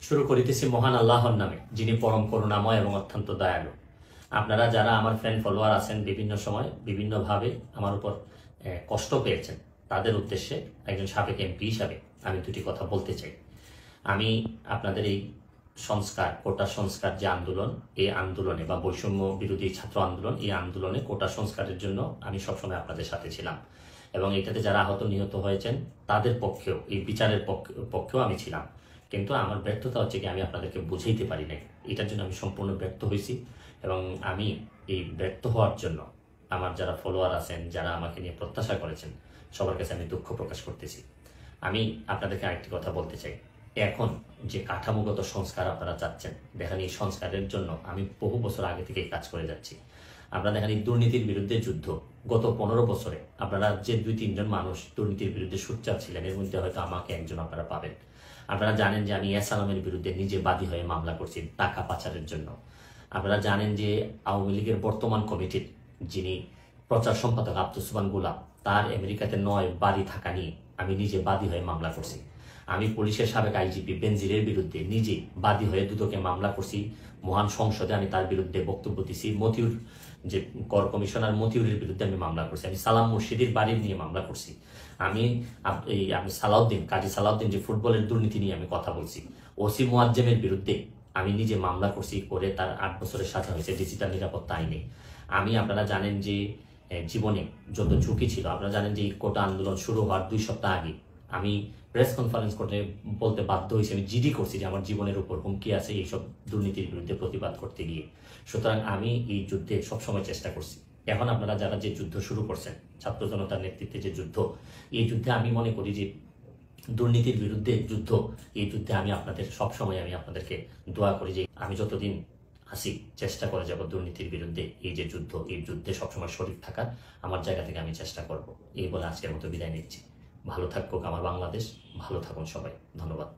শুরু করিতেছি মহান আল্লাহর নামে, যিনি পরম করুণাময় এবং অত্যন্ত দয়ালু। আপনারা যারা আমার ফ্রেন্ড ফলোয়ার আছেন, বিভিন্ন সময় বিভিন্নভাবে আমার উপর কষ্ট পেয়েছেন, তাদের উদ্দেশ্যে একজন সাবেক এমপি হিসাবে আমি দুটি কথা বলতে চাই। আমি আপনাদের এই সংস্কার, কোটা সংস্কার যে আন্দোলন, এই আন্দোলনে বা বৈষম্য বিরোধী ছাত্র আন্দোলন, এই আন্দোলনে কোটা সংস্কারের জন্য আমি সবসময় আপনাদের সাথে ছিলাম এবং এটাতে যারা আহত নিহত হয়েছেন তাদের পক্ষেও, এই বিচারের পক্ষেও আমি ছিলাম। কিন্তু আমার ব্যর্থতা হচ্ছে কি, আমি আপনাদেরকে বুঝাইতে পারি নাই। এটার জন্য আমি সম্পূর্ণ ব্যর্থ হয়েছি এবং আমি এই ব্যর্থ হওয়ার জন্য আমার যারা ফলোয়ার আছেন, যারা আমাকে নিয়ে প্রত্যাশা করেছেন, সবার কাছে আমি দুঃখ প্রকাশ করতেছি। আমি আপনাদেরকে আরেকটি কথা বলতে চাই। এখন যে কাঠামোগত সংস্কার আপনারা চাচ্ছেন, দেখেন এই সংস্কারের জন্য আমি বহু বছর আগে থেকেই কাজ করে যাচ্ছি। আপনারা দেখেন এই দুর্নীতির বিরুদ্ধে যুদ্ধ গত 15 বছরে আপনারা যে 2-3 জন মানুষ দুর্নীতির বিরুদ্ধে সোচ্চার ছিলেন, এর মধ্যে হয়তো আমাকে একজন আপনারা পাবেন। আপনারা জানেন যে আমি এসালামের বিরুদ্ধে নিজে বাদী হয়ে মামলা করছি টাকা পাচারের জন্য। আপনারা জানেন যে আওয়ামী লীগের বর্তমান কমিটির যিনি প্রচার সম্পাদক আব্দুস সুবহান গোলাপ, তার আমেরিকাতে 9 বাড়ি থাকা নিয়ে আমি নিজে বাদী হয়ে মামলা করছি। আমি পুলিশের সাবেক আইজিপি বেনজিরের বিরুদ্ধে নিজে বাদী হয়ে দুদকে মামলা করছি। মহান সংসদে আমি তার বিরুদ্ধে বক্তব্য দিছি। মতিউর, যে কর কমিশনার মতিউরের বিরুদ্ধে আমি মামলা করছি। আমি সালাম মুর্শিদের বাড়ির নিয়ে মামলা করছি। আমি সালাউদ্দিন, কাজী সালাউদ্দিন যে ফুটবলের দুর্নীতি নিয়ে আমি কথা বলছি। ওসি মুয়াজ্জেমের বিরুদ্ধে আমি নিজে মামলা করছি, করে তার 8 বছরের সাজা হয়েছে ডিজিটাল নিরাপত্তা আইনে। আপনারা জানেন যে জীবনে যত ঝুঁকি ছিল, আপনারা জানেন যে এই কোটা আন্দোলন শুরু হওয়ার 2 সপ্তাহ আগে আমি প্রেস কনফারেন্স করতে বলতে বাধ্য হয়েছি, আমি জিডি করছি যে আমার জীবনের উপর হুমকি আছে এইসব দুর্নীতির বিরুদ্ধে প্রতিবাদ করতে গিয়ে। সুতরাং আমি এই যুদ্ধে সবসময় চেষ্টা করছি। এখন আপনারা যারা যে যুদ্ধ শুরু করছেন, ছাত্র জনতার নেতৃত্বে যে যুদ্ধ, এই যুদ্ধে আমি মনে করি যে দুর্নীতির বিরুদ্ধে যুদ্ধ, এই যুদ্ধে আমি আপনাদের সবসময় আমি আপনাদেরকে দোয়া করি যে আমি যতদিন আসি চেষ্টা করে যাব দুর্নীতির বিরুদ্ধে এই যে যুদ্ধ, এই যুদ্ধে সবসময় শরীর থাকার আমার জায়গা থেকে আমি চেষ্টা করব। এই বলে আজকের মতো বিদায় নিচ্ছি। ভালো থাকুক আমার বাংলাদেশ, ভালো থাকুন সবাই। ধন্যবাদ।